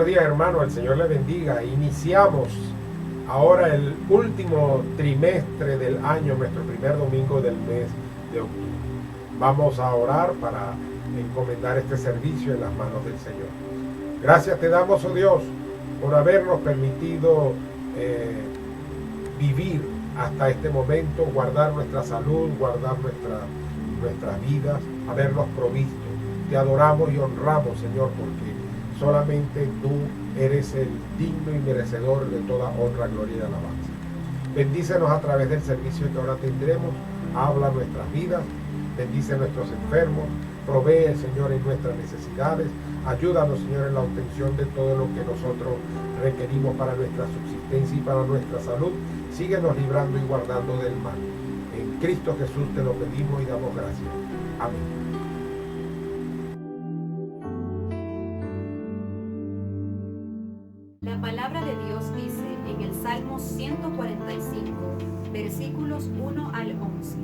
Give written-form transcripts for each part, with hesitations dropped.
buenos días, hermano. El Señor le bendiga. Iniciamos ahora el último trimestre del año, nuestro primer domingo del mes de octubre. Vamos a orar para encomendar este servicio en las manos del Señor. Gracias te damos, oh Dios, por habernos permitido vivir hasta este momento, guardar nuestra salud, guardar nuestras vidas, habernos provisto. Te adoramos y honramos, Señor, porque solamente tú eres el digno y merecedor de toda honra, gloria y alabanza. Bendícenos a través del servicio que ahora tendremos. Habla nuestras vidas, bendice a nuestros enfermos, provee, Señor, en nuestras necesidades. Ayúdanos, Señor, en la obtención de todo lo que nosotros requerimos para nuestra subsistencia y para nuestra salud. Síguenos librando y guardando del mal. En Cristo Jesús te lo pedimos y damos gracias. Amén. La palabra de Dios dice en el Salmo 145, versículos 1 al 11.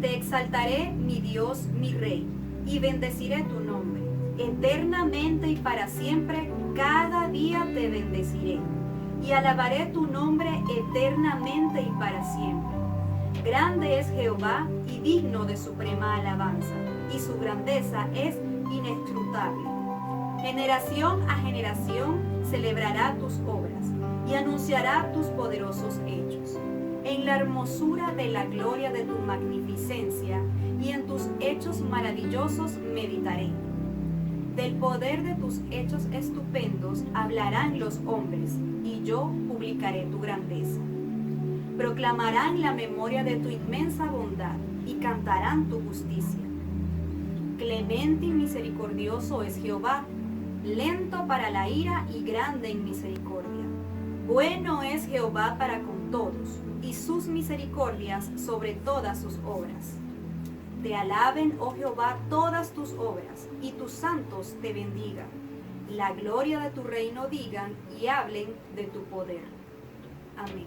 Te exaltaré, mi Dios, mi Rey, y bendeciré tu nombre. Eternamente y para siempre, cada día te bendeciré, y alabaré tu nombre eternamente y para siempre. Grande es Jehová y digno de suprema alabanza, y su grandeza es inescrutable. Generación a generación celebrará tus obras y anunciará tus poderosos hechos. En la hermosura de la gloria de tu magnificencia y en tus hechos maravillosos meditaré. Del poder de tus hechos estupendos hablarán los hombres, y yo publicaré tu grandeza. Proclamarán la memoria de tu inmensa bondad y cantarán tu justicia. Clemente y misericordioso es Jehová, lento para la ira y grande en misericordia. Bueno es Jehová para con todos, y sus misericordias sobre todas sus obras. Te alaben, oh Jehová, todas tus obras, y tus santos te bendigan. La gloria de tu reino digan y hablen de tu poder. Amén.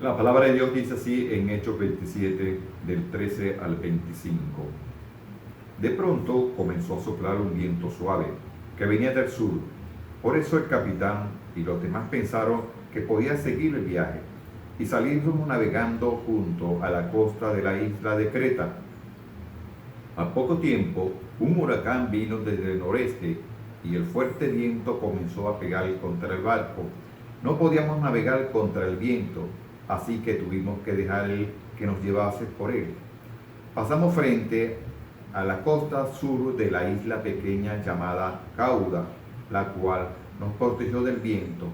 La palabra de Dios dice así en Hechos 27, del 13 al 25. De pronto comenzó a soplar un viento suave que venía del sur. Por eso el capitán y los demás pensaron que podía seguir el viaje y salimos navegando junto a la costa de la isla de Creta. Al poco tiempo, un huracán vino desde el noreste y el fuerte viento comenzó a pegar contra el barco. No podíamos navegar contra el viento, así que tuvimos que dejar que nos llevase por él. Pasamos frente a la costa sur de la isla pequeña llamada Cauda, la cual nos protegió del viento.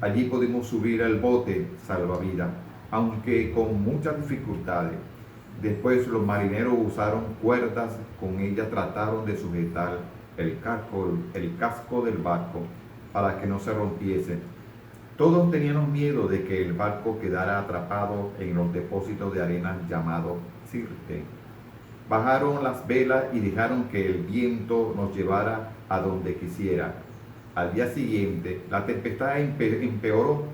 Allí pudimos subir al bote salvavidas, aunque con muchas dificultades. Después los marineros usaron cuerdas, con ellas trataron de sujetar el casco del barco para que no se rompiese. Todos teníamos miedo de que el barco quedara atrapado en los depósitos de arena llamados Sirte. Bajaron las velas y dejaron que el viento nos llevara a donde quisiera. Al día siguiente, la tempestad empeoró,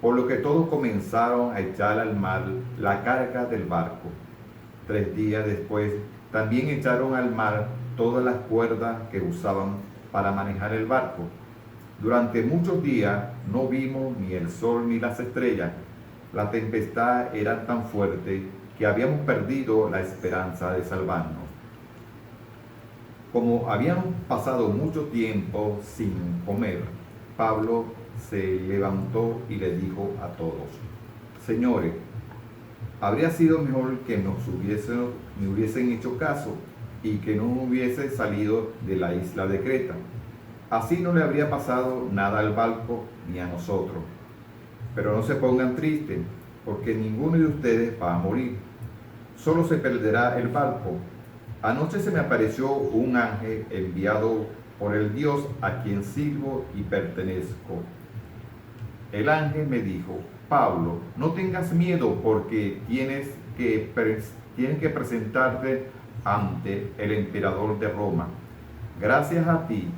por lo que todos comenzaron a echar al mar la carga del barco. 3 días después, también echaron al mar todas las cuerdas que usaban para manejar el barco. Durante muchos días no vimos ni el sol ni las estrellas. La tempestad era tan fuerte que habíamos perdido la esperanza de salvarnos. Como habíamos pasado mucho tiempo sin comer, Pablo se levantó y le dijo a todos: Señores, habría sido mejor que me hubiesen hecho caso y que no hubiese salido de la isla de Creta. Así no le habría pasado nada al barco ni a nosotros. Pero no se pongan tristes, porque ninguno de ustedes va a morir. Solo se perderá el barco. Anoche se me apareció un ángel enviado por el Dios a quien sirvo y pertenezco. El ángel me dijo: Pablo, no tengas miedo, porque tienes que presentarte ante el emperador de Roma. Gracias a ti,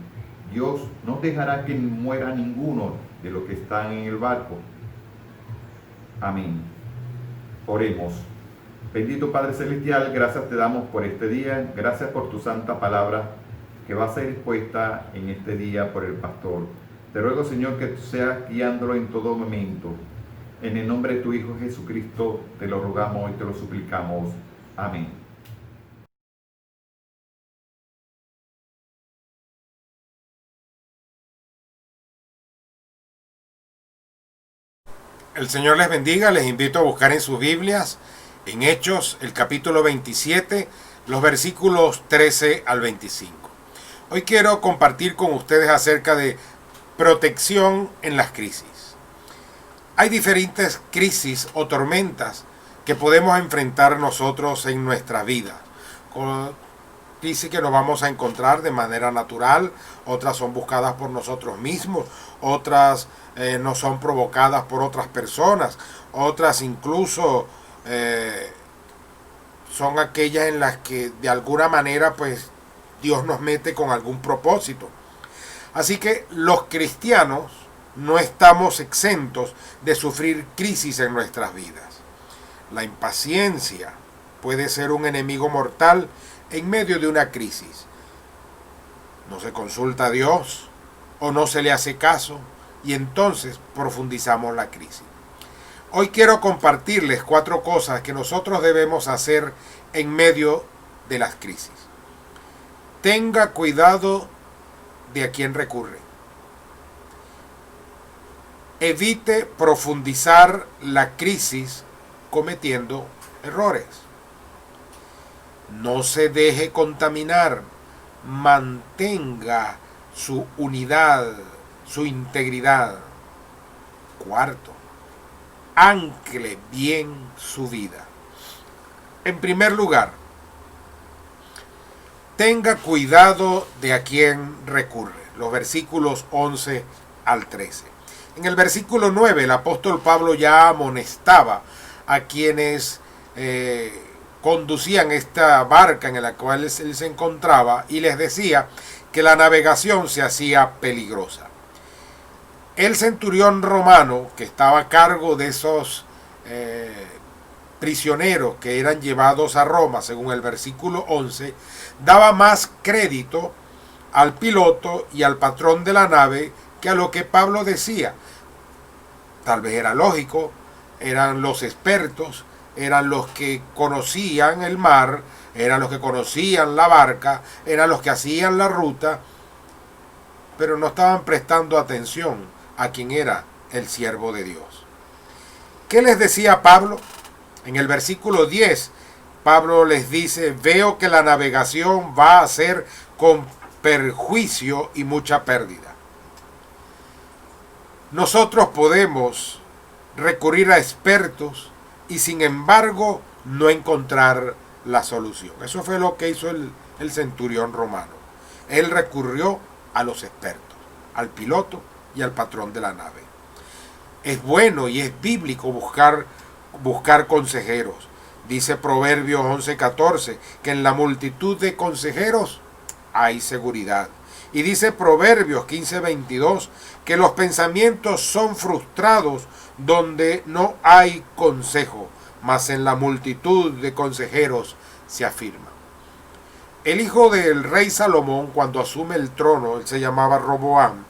Dios no dejará que muera ninguno de los que están en el barco. Amén. Oremos. Bendito Padre Celestial, gracias te damos por este día. Gracias por tu santa palabra que va a ser expuesta en este día por el pastor. Te ruego, Señor, que tú seas guiándolo en todo momento. En el nombre de tu Hijo Jesucristo te lo rogamos y te lo suplicamos. Amén. El Señor les bendiga. Les invito a buscar en sus Biblias, en Hechos, el capítulo 27, los versículos 13 al 25. Hoy quiero compartir con ustedes acerca de protección en las crisis. Hay diferentes crisis o tormentas que podemos enfrentar nosotros en nuestra vida. Crisis que nos vamos a encontrar de manera natural, otras son buscadas por nosotros mismos, otras no son provocadas por otras personas, otras incluso son aquellas en las que de alguna manera pues Dios nos mete con algún propósito. Así que los cristianos no estamos exentos de sufrir crisis en nuestras vidas. La impaciencia puede ser un enemigo mortal en medio de una crisis. No se consulta a Dios o no se le hace caso y entonces profundizamos la crisis. Hoy quiero compartirles 4 cosas que nosotros debemos hacer en medio de las crisis. Tenga cuidado de a quién recurre. Evite profundizar la crisis cometiendo errores. No se deje contaminar. Mantenga su unidad, su integridad. 4. Ancle bien su vida. En primer lugar, tenga cuidado de a quién recurre. Los versículos 11 al 13. En el versículo 9, el apóstol Pablo ya amonestaba a quienes conducían esta barca en la cual él se encontraba y les decía que la navegación se hacía peligrosa. El centurión romano que estaba a cargo de esos prisioneros que eran llevados a Roma, según el versículo 11, daba más crédito al piloto y al patrón de la nave que a lo que Pablo decía. Tal vez era lógico, eran los expertos, eran los que conocían el mar, eran los que conocían la barca, eran los que hacían la ruta, pero no estaban prestando atención a quien era el siervo de Dios. ¿Qué les decía Pablo? En el versículo 10, Pablo les dice: veo que la navegación va a ser con perjuicio y mucha pérdida. Nosotros podemos recurrir a expertos y sin embargo no encontrar la solución. Eso fue lo que hizo el centurión romano. Él recurrió a los expertos, al piloto y al patrón de la nave. Es bueno y es bíblico buscar consejeros. Dice Proverbios 11:14 que en la multitud de consejeros hay seguridad. Y dice Proverbios 15:22 que los pensamientos son frustrados donde no hay consejo, mas en la multitud de consejeros se afirma. El hijo del rey Salomón, cuando asume el trono, él se llamaba Roboam,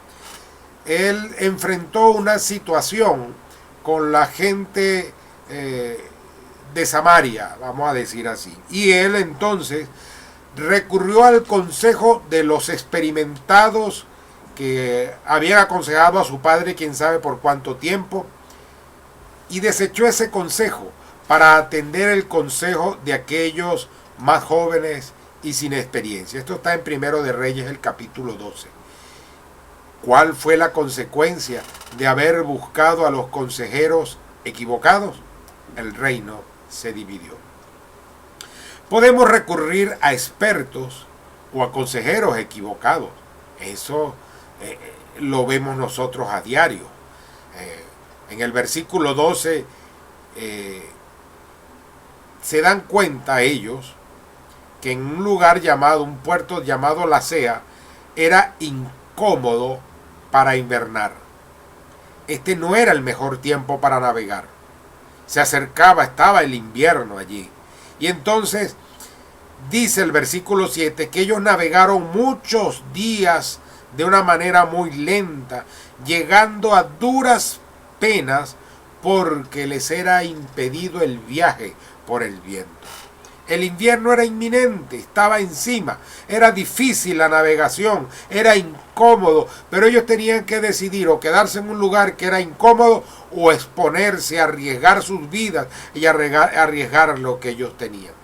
él enfrentó una situación con la gente de Samaria, vamos a decir así. Y él entonces recurrió al consejo de los experimentados que habían aconsejado a su padre, quién sabe por cuánto tiempo, y desechó ese consejo para atender el consejo de aquellos más jóvenes y sin experiencia. Esto está en Primero de Reyes, el capítulo 12. ¿Cuál fue la consecuencia de haber buscado a los consejeros equivocados? El reino se dividió. Podemos recurrir a expertos o a consejeros equivocados. Eso lo vemos nosotros a diario. En el versículo 12 se dan cuenta ellos que en un lugar llamado, un puerto llamado Lasea, era incómodo para invernar. Este no era el mejor tiempo para navegar. Se acercaba, estaba el invierno allí. Y entonces dice el versículo 7 que ellos navegaron muchos días de una manera muy lenta, llegando a duras penas porque les era impedido el viaje por el viento. El invierno era inminente, estaba encima, era difícil la navegación, era incómodo, pero ellos tenían que decidir o quedarse en un lugar que era incómodo o exponerse, arriesgar sus vidas y arriesgar lo que ellos tenían.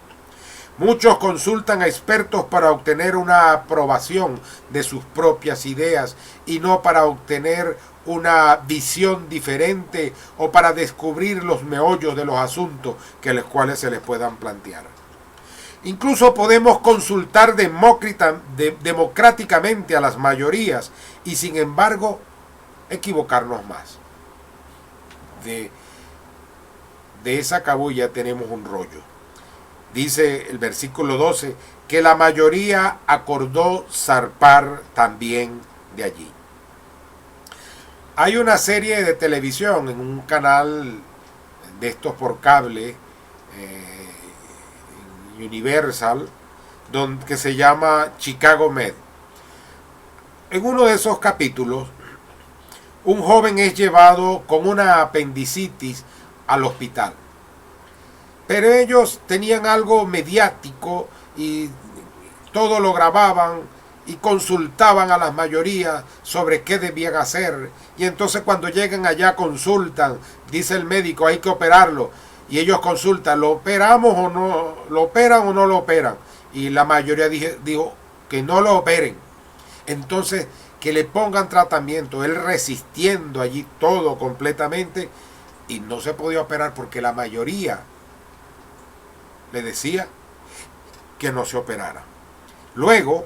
Muchos consultan a expertos para obtener una aprobación de sus propias ideas y no para obtener una visión diferente o para descubrir los meollos de los asuntos que los cuales se les puedan plantear. Incluso podemos consultar democráticamente a las mayorías y sin embargo equivocarnos más. De esa cabulla tenemos un rollo. Dice el versículo 12 que la mayoría acordó zarpar también de allí. Hay una serie de televisión en un canal de estos por cable, Universal, que se llama Chicago Med. En uno de esos capítulos, un joven es llevado con una apendicitis al hospital. Pero ellos tenían algo mediático y todo lo grababan y consultaban a las mayorías sobre qué debían hacer. Y entonces cuando llegan allá consultan, dice el médico, hay que operarlo. Y ellos consultan, ¿lo operamos o no? ¿Lo operan o no lo operan? Y la mayoría dijo que no lo operen. Entonces, que le pongan tratamiento. Él resistiendo allí todo completamente. Y no se podía operar porque la mayoría le decía que no se operara. Luego,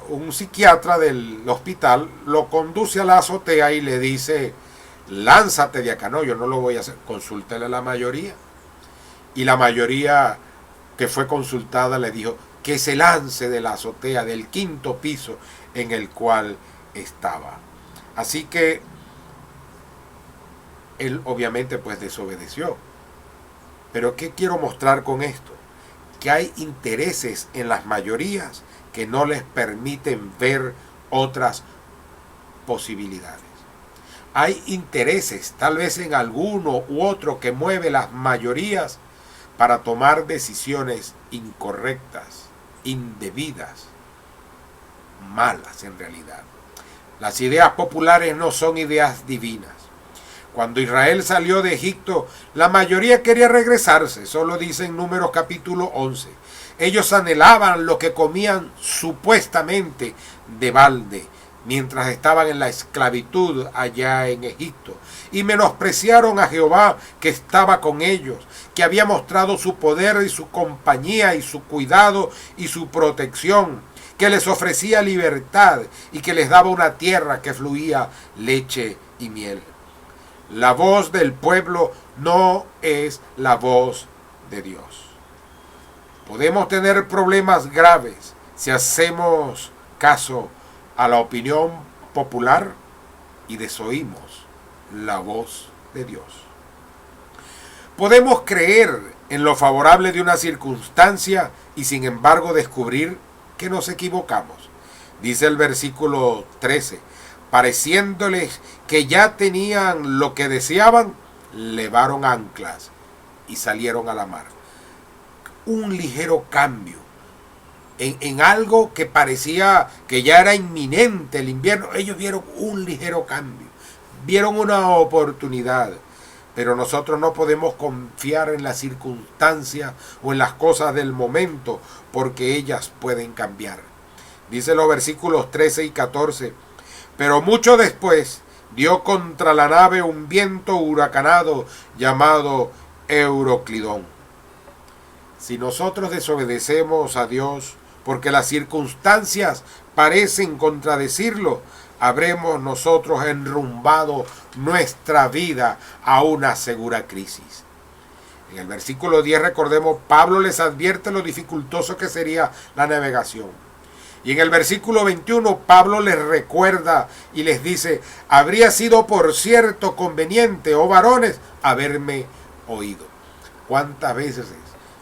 un psiquiatra del hospital lo conduce a la azotea y le dice: lánzate de acá. No, yo no lo voy a hacer. Consúltele a la mayoría. Y la mayoría que fue consultada le dijo que se lance de la azotea del 5º piso en el cual estaba. Así que él obviamente pues desobedeció. Pero ¿qué quiero mostrar con esto? Que hay intereses en las mayorías que no les permiten ver otras posibilidades. Hay intereses, tal vez en alguno u otro, que mueve las mayorías para tomar decisiones incorrectas, indebidas, malas en realidad. Las ideas populares no son ideas divinas. Cuando Israel salió de Egipto, la mayoría quería regresarse, solo dice en Números capítulo 11. Ellos anhelaban lo que comían supuestamente de balde, mientras estaban en la esclavitud allá en Egipto, y menospreciaron a Jehová que estaba con ellos, que había mostrado su poder y su compañía y su cuidado y su protección, que les ofrecía libertad y que les daba una tierra que fluía leche y miel. La voz del pueblo no es la voz de Dios. Podemos tener problemas graves si hacemos caso a la opinión popular y desoímos la voz de Dios. Podemos creer en lo favorable de una circunstancia y sin embargo descubrir que nos equivocamos. Dice el versículo 13, pareciéndoles que ya tenían lo que deseaban, levaron anclas y salieron a la mar. Un ligero cambio. En algo que parecía que ya era inminente el invierno, ellos vieron un ligero cambio, vieron una oportunidad, pero nosotros no podemos confiar en las circunstancias o en las cosas del momento, porque ellas pueden cambiar. Dice los versículos 13 y 14, pero mucho después dio contra la nave un viento huracanado llamado Euroclidón. Si nosotros desobedecemos a Dios, porque las circunstancias parecen contradecirlo, habremos nosotros enrumbado nuestra vida a una segura crisis. En el versículo 10, recordemos, Pablo les advierte lo dificultoso que sería la navegación. Y en el versículo 21, Pablo les recuerda y les dice, habría sido por cierto conveniente, oh varones, haberme oído. ¿Cuántas veces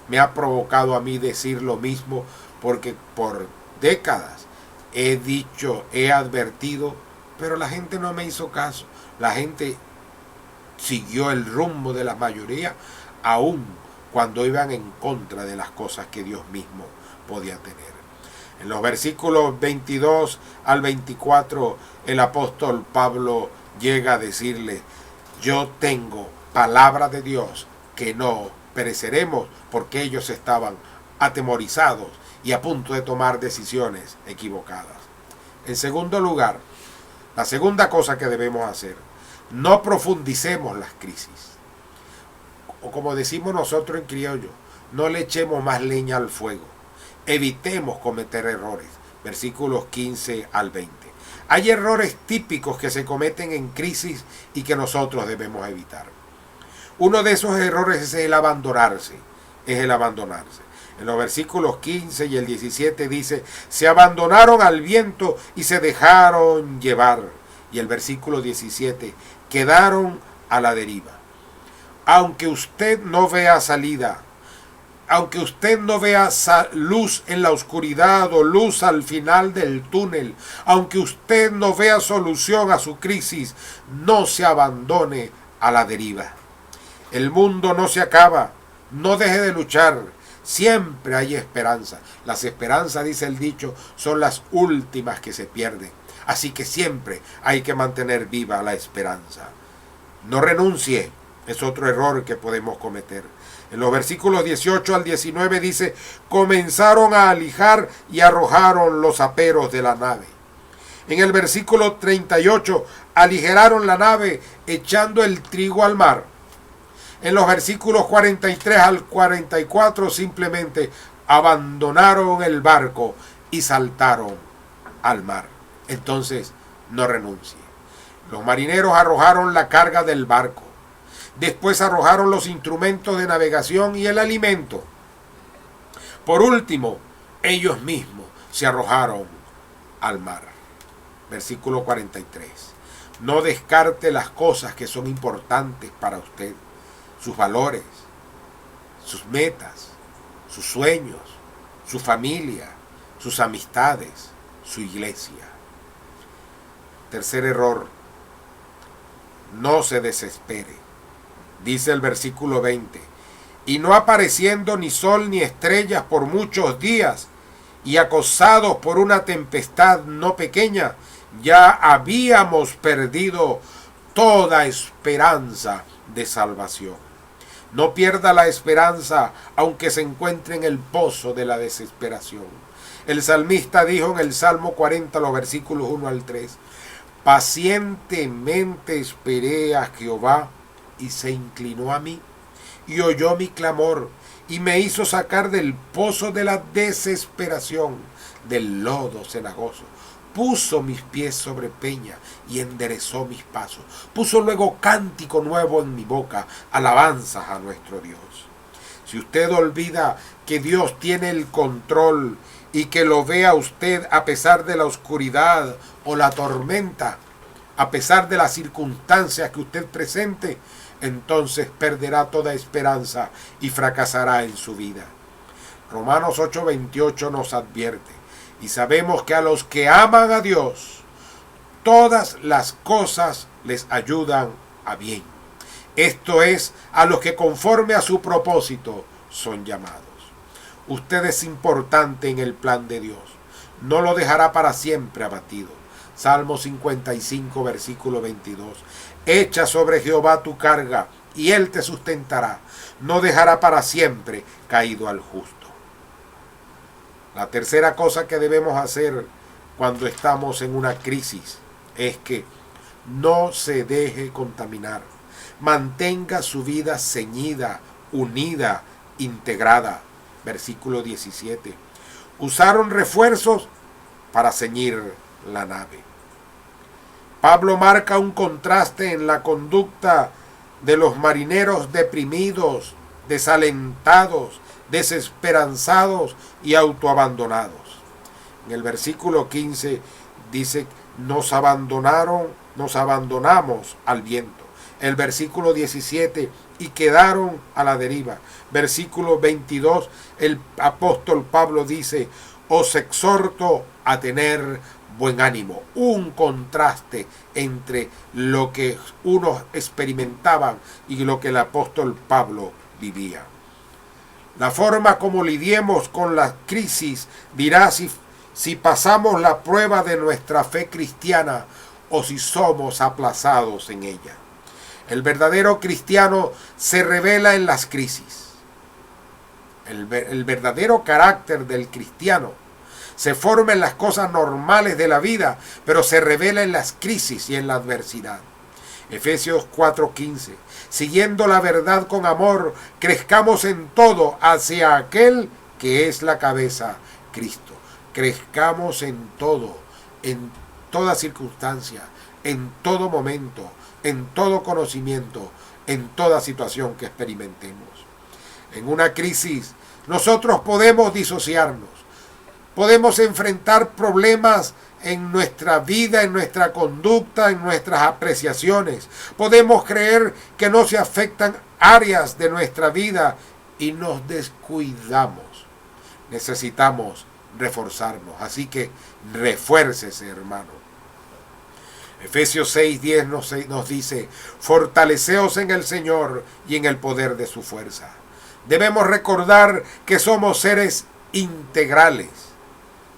me ha provocado a mí decir lo mismo? Porque por décadas he dicho, he advertido, pero la gente no me hizo caso. La gente siguió el rumbo de la mayoría, aun cuando iban en contra de las cosas que Dios mismo podía tener. En los versículos 22 al 24, el apóstol Pablo llega a decirle, yo tengo palabra de Dios que no pereceremos, porque ellos estaban atemorizados y a punto de tomar decisiones equivocadas. En segundo lugar, la segunda cosa que debemos hacer, no profundicemos las crisis. O como decimos nosotros en criollo, no le echemos más leña al fuego. Evitemos cometer errores. Versículos 15 al 20. Hay errores típicos que se cometen en crisis y que nosotros debemos evitar. Uno de esos errores es el abandonarse. En los versículos 15 y el 17 dice, se abandonaron al viento y se dejaron llevar. Y el versículo 17, quedaron a la deriva. Aunque usted no vea salida, aunque usted no vea luz en la oscuridad o luz al final del túnel, aunque usted no vea solución a su crisis, no se abandone a la deriva. El mundo no se acaba, no deje de luchar, siempre hay esperanza. Las esperanzas, dice el dicho, son las últimas que se pierden. Así que siempre hay que mantener viva la esperanza. No renuncie, es otro error que podemos cometer. En los versículos 18 al 19 dice, comenzaron a alijar y arrojaron los aperos de la nave. En el versículo 38, aligeraron la nave echando el trigo al mar. En los versículos 43 al 44 simplemente abandonaron el barco y saltaron al mar. Entonces no renuncie. Los marineros arrojaron la carga del barco. Después arrojaron los instrumentos de navegación y el alimento. Por último, ellos mismos se arrojaron al mar. Versículo 43. No descarte las cosas que son importantes para usted, sus valores, sus metas, sus sueños, su familia, sus amistades, su iglesia. Tercer error, no se desespere. Dice el versículo 20, y no apareciendo ni sol ni estrellas por muchos días, y acosados por una tempestad no pequeña, ya habíamos perdido toda esperanza de salvación. No pierda la esperanza aunque se encuentre en el pozo de la desesperación. El salmista dijo en el Salmo 40, los versículos 1 al 3, pacientemente esperé a Jehová y se inclinó a mí y oyó mi clamor y me hizo sacar del pozo de la desesperación, del lodo cenagoso. Puso mis pies sobre peña y enderezó mis pasos. Puso luego cántico nuevo en mi boca, alabanzas a nuestro Dios. Si usted olvida que Dios tiene el control y que lo vea usted a pesar de la oscuridad o la tormenta, a pesar de las circunstancias que usted presente, entonces perderá toda esperanza y fracasará en su vida. Romanos 8:28 nos advierte, y sabemos que a los que aman a Dios, todas las cosas les ayudan a bien. Esto es, a los que conforme a su propósito son llamados. Usted es importante en el plan de Dios. No lo dejará para siempre abatido. Salmo 55, versículo 22. Echa sobre Jehová tu carga, y él te sustentará. No dejará para siempre caído al justo. La tercera cosa que debemos hacer cuando estamos en una crisis es que no se deje contaminar. Mantenga su vida ceñida, unida, integrada. Versículo 17. Usaron refuerzos para ceñir la nave. Pablo marca un contraste en la conducta de los marineros deprimidos, desalentados, desesperanzados y autoabandonados. En el versículo 15 dice, nos abandonamos al viento. El versículo 17, y quedaron a la deriva. Versículo 22, el apóstol Pablo dice, os exhorto a tener buen ánimo. Un contraste entre lo que unos experimentaban y lo que el apóstol Pablo vivía. La forma como lidiemos con la crisis dirá si pasamos la prueba de nuestra fe cristiana o si somos aplazados en ella. El verdadero cristiano se revela en las crisis. El verdadero carácter del cristiano se forma en las cosas normales de la vida, pero se revela en las crisis y en la adversidad. Efesios 4:15. Siguiendo la verdad con amor, crezcamos en todo hacia aquel que es la cabeza, Cristo. Crezcamos en todo, en toda circunstancia, en todo momento, en todo conocimiento, en toda situación que experimentemos. En una crisis, nosotros podemos disociarnos, podemos enfrentar problemas en nuestra vida, en nuestra conducta, en nuestras apreciaciones. Podemos creer que no se afectan áreas de nuestra vida y nos descuidamos. Necesitamos reforzarnos, así que refuércese, hermano. Efesios 6:10 nos dice, fortaleceos en el Señor y en el poder de su fuerza. Debemos recordar que somos seres integrales,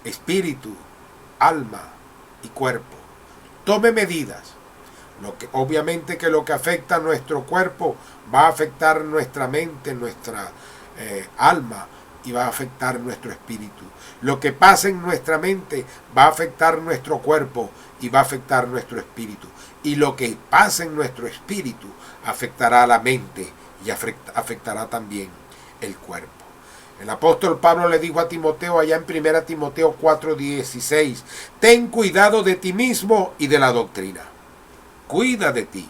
espíritu, alma y cuerpo. Tome medidas. Obviamente que lo que afecta a nuestro cuerpo va a afectar nuestra mente, nuestra alma y va a afectar nuestro espíritu. Lo que pasa en nuestra mente va a afectar nuestro cuerpo y va a afectar nuestro espíritu. Y lo que pasa en nuestro espíritu afectará a la mente y afectará también el cuerpo. El apóstol Pablo le dijo a Timoteo allá en 1 Timoteo 4:16, ten cuidado de ti mismo y de la doctrina. Cuida de ti,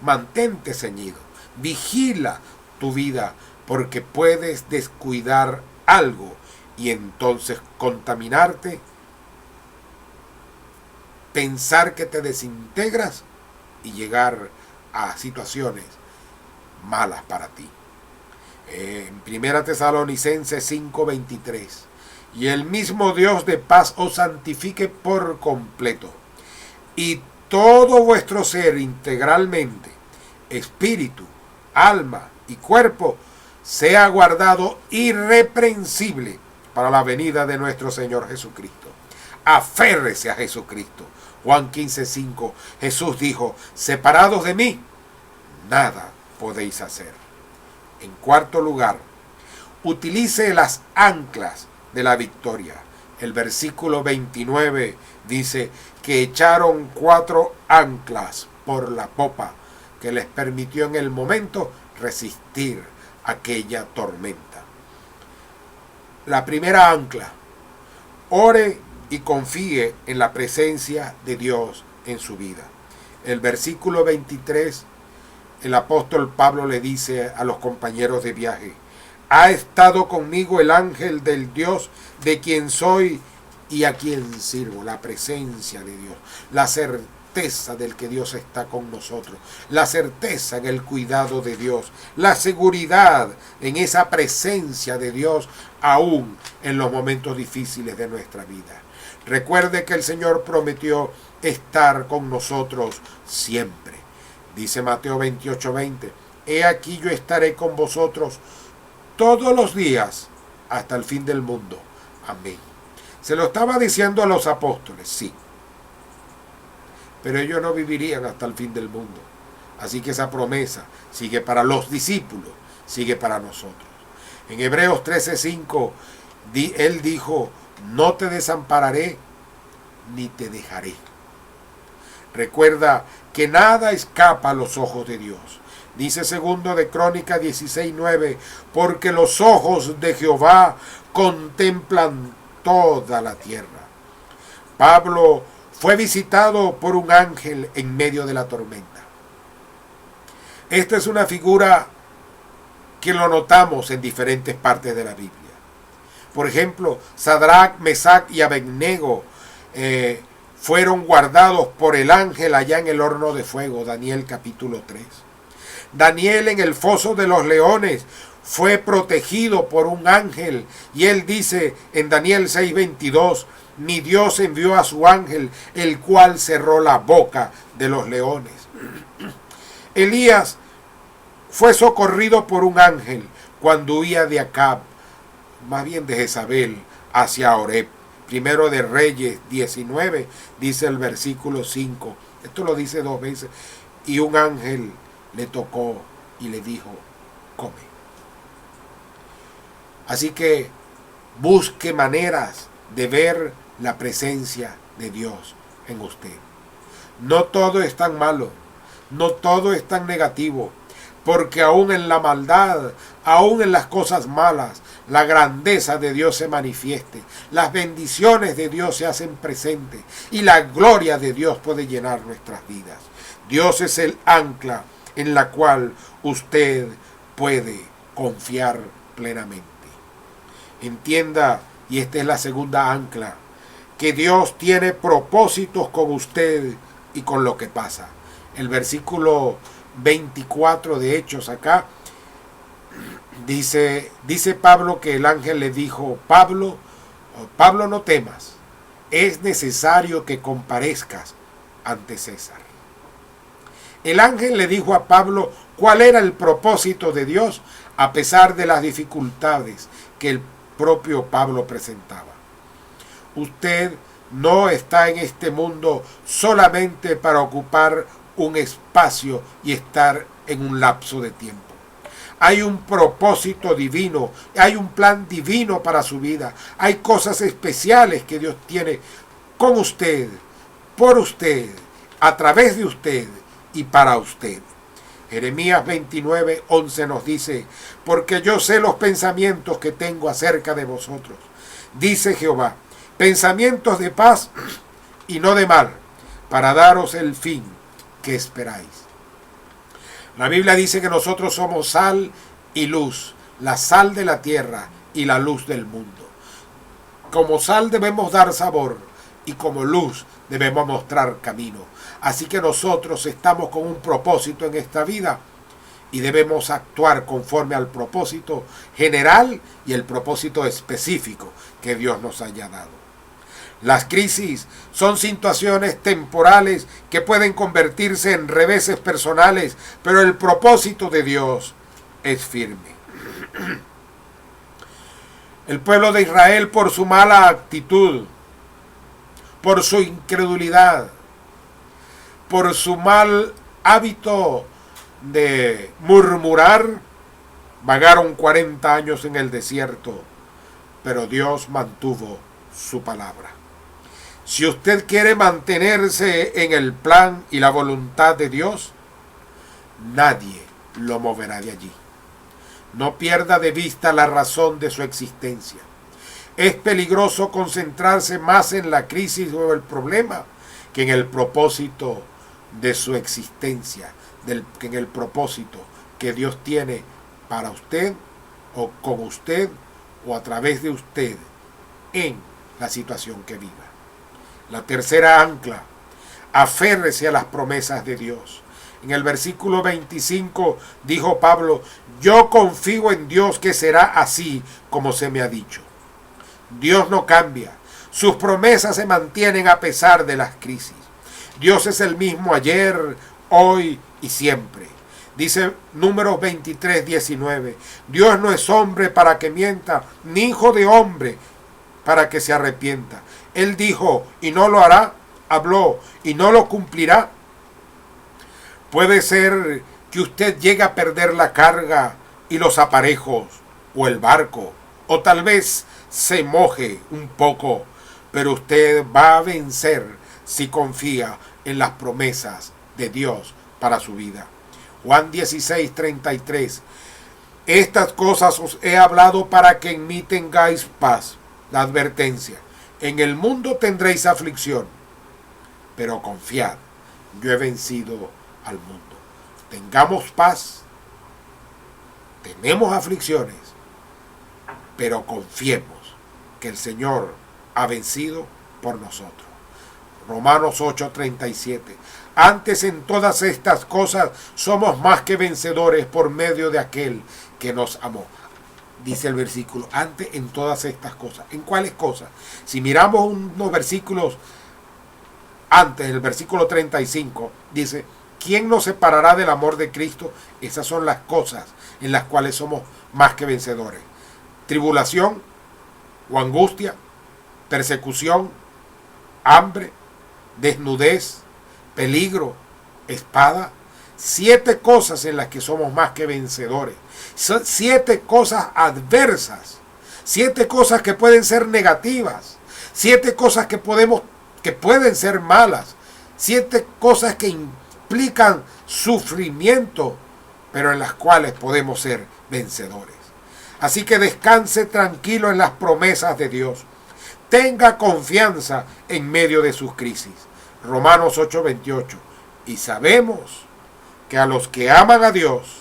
mantente ceñido, vigila tu vida, porque puedes descuidar algo y entonces contaminarte, pensar que te desintegras y llegar a situaciones malas para ti. En 1 Tesalonicenses 5:23, y el mismo Dios de paz os santifique por completo, y todo vuestro ser integralmente, espíritu, alma y cuerpo, sea guardado irreprensible para la venida de nuestro Señor Jesucristo. Aférrese a Jesucristo. Juan 15:5, Jesús dijo, separados de mí, nada podéis hacer. En cuarto lugar, utilice las anclas de la victoria. El versículo 29 dice que echaron 4 anclas por la popa que les permitió en el momento resistir aquella tormenta. La primera ancla, ore y confíe en la presencia de Dios en su vida. El versículo 23, el apóstol Pablo le dice a los compañeros de viaje, ha estado conmigo el ángel del Dios de quien soy y a quien sirvo. La presencia de Dios, la certeza del que Dios está con nosotros, la certeza en el cuidado de Dios, la seguridad en esa presencia de Dios aún en los momentos difíciles de nuestra vida. Recuerde que el Señor prometió estar con nosotros siempre. Dice Mateo 28:20, he aquí yo estaré con vosotros todos los días hasta el fin del mundo. Amén. Se lo estaba diciendo a los apóstoles, sí. Pero ellos no vivirían hasta el fin del mundo. Así que esa promesa sigue para los discípulos, sigue para nosotros. En Hebreos 13:5, él dijo, no te desampararé ni te dejaré. Recuerda que nada escapa a los ojos de Dios. Dice segundo de Crónicas 16:9, porque los ojos de Jehová contemplan toda la tierra. Pablo fue visitado por un ángel en medio de la tormenta. Esta es una figura que lo notamos en diferentes partes de la Biblia. Por ejemplo, Sadrach, Mesach y Abednego fueron guardados por el ángel allá en el horno de fuego, Daniel capítulo 3. Daniel en el foso de los leones fue protegido por un ángel y él dice en Daniel 6:22, mi Dios envió a su ángel, el cual cerró la boca de los leones. Elías fue socorrido por un ángel cuando huía de Acab, más bien de Jezabel, hacia Oreb. Primero de Reyes 19, dice el versículo 5. Esto lo dice 2 veces. Y un ángel le tocó y le dijo, come. Así que busque maneras de ver la presencia de Dios en usted. No todo es tan malo, no todo es tan negativo, porque aún en la maldad, aún en las cosas malas, la grandeza de Dios se manifieste, las bendiciones de Dios se hacen presentes y la gloria de Dios puede llenar nuestras vidas. Dios es el ancla en la cual usted puede confiar plenamente. Entienda, y esta es la segunda ancla, que Dios tiene propósitos con usted y con lo que pasa. El versículo 24 de Hechos acá, dice Pablo que el ángel le dijo, Pablo, no temas, es necesario que comparezcas ante César. El ángel le dijo a Pablo cuál era el propósito de Dios a pesar de las dificultades que el propio Pablo presentaba. Usted no está en este mundo solamente para ocupar un espacio y estar en un lapso de tiempo. Hay un propósito divino, hay un plan divino para su vida. Hay cosas especiales que Dios tiene con usted, por usted, a través de usted y para usted. Jeremías 29:11 nos dice, porque yo sé los pensamientos que tengo acerca de vosotros, dice Jehová, pensamientos de paz y no de mal, para daros el fin que esperáis. La Biblia dice que nosotros somos sal y luz, la sal de la tierra y la luz del mundo. Como sal debemos dar sabor y como luz debemos mostrar camino. Así que nosotros estamos con un propósito en esta vida y debemos actuar conforme al propósito general y el propósito específico que Dios nos haya dado. Las crisis son situaciones temporales que pueden convertirse en reveses personales, pero el propósito de Dios es firme. El pueblo de Israel, por su mala actitud, por su incredulidad, por su mal hábito de murmurar, vagaron 40 años en el desierto, pero Dios mantuvo su palabra. Si usted quiere mantenerse en el plan y la voluntad de Dios, nadie lo moverá de allí. No pierda de vista la razón de su existencia. Es peligroso concentrarse más en la crisis o el problema que en el propósito de su existencia, que en el propósito que Dios tiene para usted o con usted o a través de usted en la situación que viva. La tercera ancla, aférrese a las promesas de Dios. En el versículo 25 dijo Pablo: yo confío en Dios que será así como se me ha dicho. Dios no cambia, sus promesas se mantienen a pesar de las crisis. Dios es el mismo ayer, hoy y siempre. Dice Números 23:19, Dios no es hombre para que mienta, ni hijo de hombre para que se arrepienta. Él dijo y no lo hará, habló y no lo cumplirá. Puede ser que usted llegue a perder la carga y los aparejos o el barco, o tal vez se moje un poco, pero usted va a vencer si confía en las promesas de Dios para su vida. Juan 16:33, estas cosas os he hablado para que en mí tengáis paz. La advertencia: en el mundo tendréis aflicción, pero confiad, yo he vencido al mundo. Tengamos paz, tenemos aflicciones, pero confiemos que el Señor ha vencido por nosotros. Romanos 8:37, antes en todas estas cosas somos más que vencedores por medio de aquel que nos amó. Dice el versículo, antes en todas estas cosas. ¿En cuáles cosas? Si miramos unos versículos antes, el versículo 35, dice, ¿quién nos separará del amor de Cristo? Esas son las cosas en las cuales somos más que vencedores. Tribulación o angustia, persecución, hambre, desnudez, peligro, espada. 7 cosas en las que somos más que vencedores. Son 7 cosas adversas. 7 cosas que pueden ser negativas. 7 cosas que pueden ser malas. 7 cosas que implican sufrimiento, pero en las cuales podemos ser vencedores. Así que descanse tranquilo en las promesas de Dios. Tenga confianza en medio de sus crisis. Romanos 8:28. Y sabemos que a los que aman a Dios,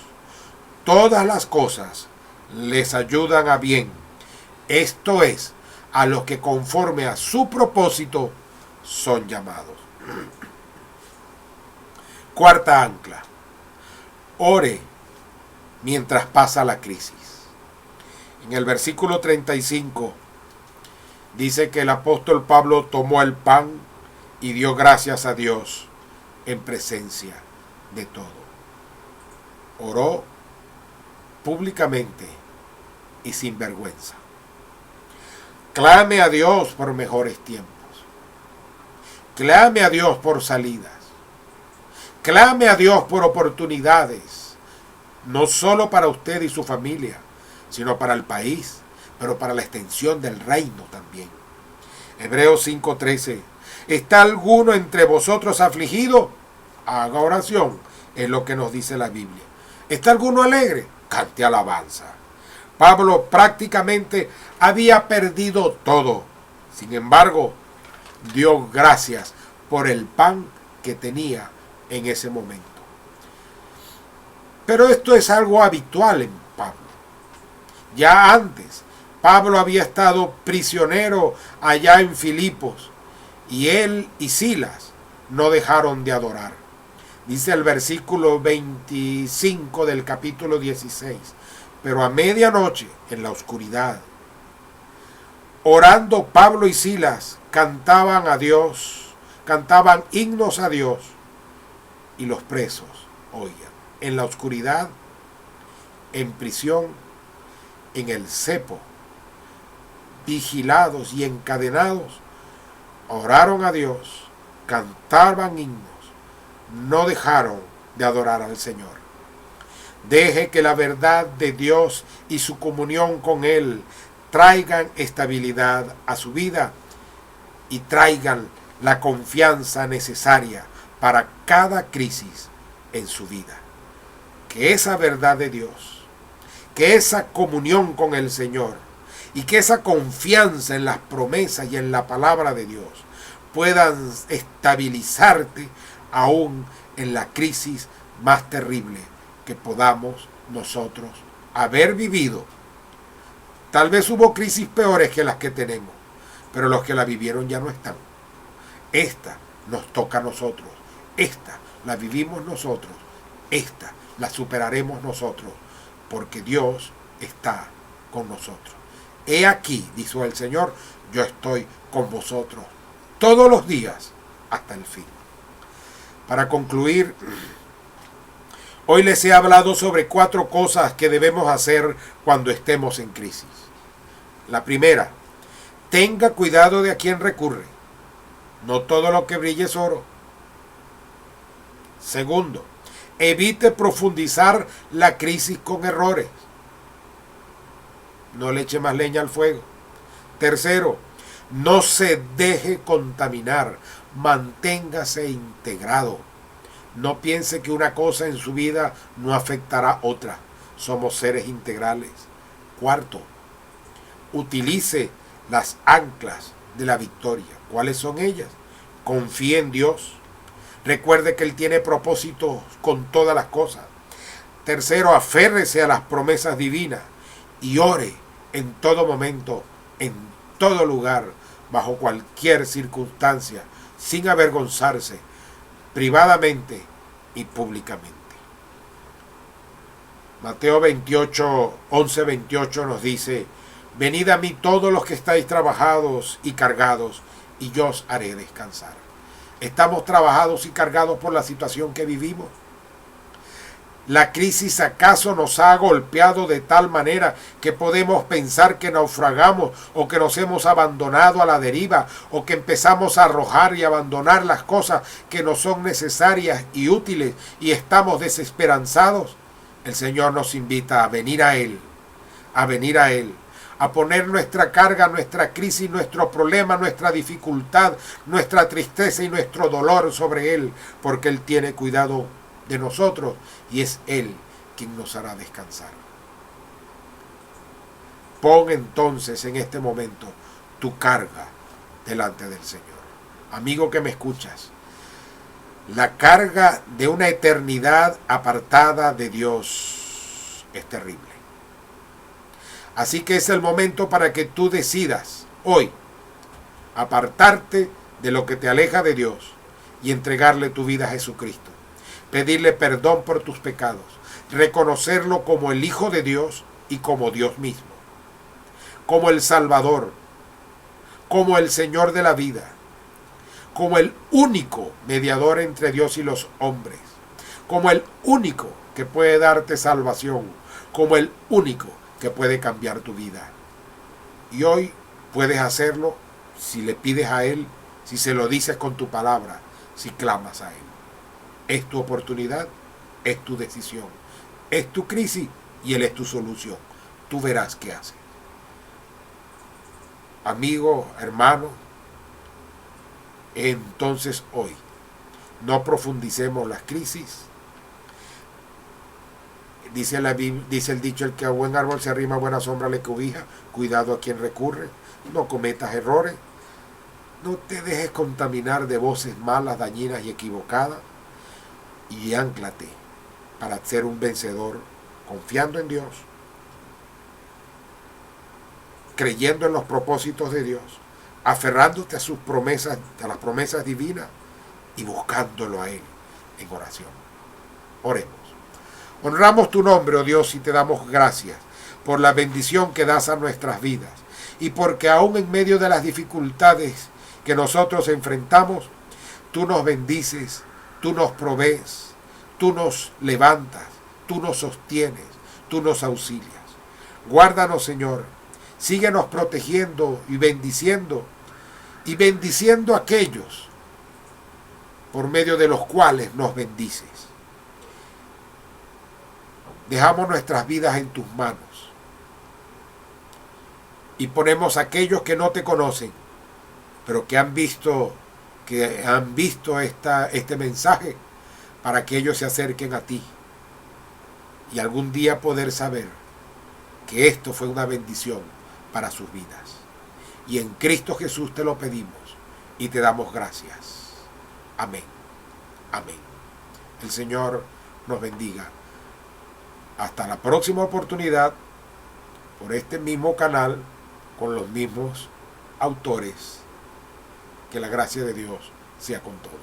todas las cosas les ayudan a bien. Esto es, a los que conforme a su propósito son llamados. Cuarta ancla. Ore mientras pasa la crisis. En el versículo 35 dice que el apóstol Pablo tomó el pan y dio gracias a Dios en presencia de todo. Oró públicamente y sin vergüenza. Clame a Dios por mejores tiempos. Clame a Dios por salidas. Clame a Dios por oportunidades, no solo para usted y su familia, sino para el país, pero para la extensión del reino también. Hebreos 5:13. ¿Está alguno entre vosotros afligido? Haga oración, es lo que nos dice la Biblia. ¿Está alguno alegre? Cante alabanza. Pablo prácticamente había perdido todo. Sin embargo, dio gracias por el pan que tenía en ese momento. Pero esto es algo habitual en Pablo. Ya antes, Pablo había estado prisionero allá en Filipos, y él y Silas no dejaron de adorar. Dice el versículo 25 del capítulo 16, pero a medianoche, en la oscuridad, orando Pablo y Silas, cantaban a Dios, cantaban himnos a Dios, y los presos oían. En la oscuridad, en prisión, en el cepo, vigilados y encadenados, oraron a Dios, cantaban himnos, no dejaron de adorar al Señor. Deje que la verdad de Dios y su comunión con Él traigan estabilidad a su vida y traigan la confianza necesaria para cada crisis en su vida. Que esa verdad de Dios, que esa comunión con el Señor y que esa confianza en las promesas y en la palabra de Dios puedan estabilizarte aún en la crisis más terrible que podamos nosotros haber vivido. Tal vez hubo crisis peores que las que tenemos, pero los que la vivieron ya no están. Esta nos toca a nosotros, esta la vivimos nosotros, esta la superaremos nosotros, porque Dios está con nosotros. He aquí, dijo el Señor, yo estoy con vosotros todos los días hasta el fin. Para concluir, hoy les he hablado sobre 4 cosas que debemos hacer cuando estemos en crisis. La primera, tenga cuidado de a quién recurre. No todo lo que brille es oro. Segundo, evite profundizar la crisis con errores. No le eche más leña al fuego. Tercero, no se deje contaminar. Manténgase integrado. No piense que una cosa en su vida no afectará otra. Somos seres integrales. Cuarto, utilice las anclas de la victoria. ¿Cuáles son ellas? Confíe en Dios. Recuerde que Él tiene propósitos con todas las cosas. Tercero, aférrese a las promesas divinas y ore en todo momento, en todo lugar, bajo cualquier circunstancia, sin avergonzarse, privadamente y públicamente. Mateo 11:28 nos dice: venid a mí todos los que estáis trabajados y cargados, y yo os haré descansar. ¿Estamos trabajados y cargados por la situación que vivimos? ¿La crisis acaso nos ha golpeado de tal manera que podemos pensar que naufragamos o que nos hemos abandonado a la deriva o que empezamos a arrojar y abandonar las cosas que nos son necesarias y útiles y estamos desesperanzados? El Señor nos invita a venir a Él, a poner nuestra carga, nuestra crisis, nuestro problema, nuestra dificultad, nuestra tristeza y nuestro dolor sobre Él, porque Él tiene cuidado de nosotros y es Él quien nos hará descansar. Pon entonces en este momento tu carga delante del Señor. Amigo que me escuchas, la carga de una eternidad apartada de Dios es terrible. Así que es el momento para que tú decidas hoy apartarte de lo que te aleja de Dios y entregarle tu vida a Jesucristo. Pedirle perdón por tus pecados, reconocerlo como el Hijo de Dios y como Dios mismo, como el Salvador, como el Señor de la vida, como el único mediador entre Dios y los hombres, como el único que puede darte salvación, como el único que puede cambiar tu vida. Y hoy puedes hacerlo si le pides a Él, si se lo dices con tu palabra, si clamas a Él. Es tu oportunidad, es tu decisión, es tu crisis y Él es tu solución. Tú verás qué hace. Amigo, hermano, entonces hoy no profundicemos las crisis. Dice el dicho: el que a buen árbol se arrima, a buena sombra le cobija. Cuidado a quien recurre. No cometas errores. No te dejes contaminar de voces malas, dañinas y equivocadas. Y ánclate para ser un vencedor, confiando en Dios, creyendo en los propósitos de Dios, aferrándote a sus promesas, a las promesas divinas, y buscándolo a Él en oración. Oremos. Honramos tu nombre, oh Dios, y te damos gracias por la bendición que das a nuestras vidas y porque aún en medio de las dificultades que nosotros enfrentamos, tú nos bendices, tú nos provees, tú nos levantas, tú nos sostienes, tú nos auxilias. Guárdanos, Señor, síguenos protegiendo y bendiciendo a aquellos por medio de los cuales nos bendices. Dejamos nuestras vidas en tus manos y ponemos a aquellos que no te conocen, pero que han visto este mensaje, para que ellos se acerquen a ti y algún día poder saber que esto fue una bendición para sus vidas. Y en Cristo Jesús te lo pedimos y te damos gracias. Amén. Amén. El Señor nos bendiga. Hasta la próxima oportunidad, por este mismo canal, con los mismos autores. Que la gracia de Dios sea con todos.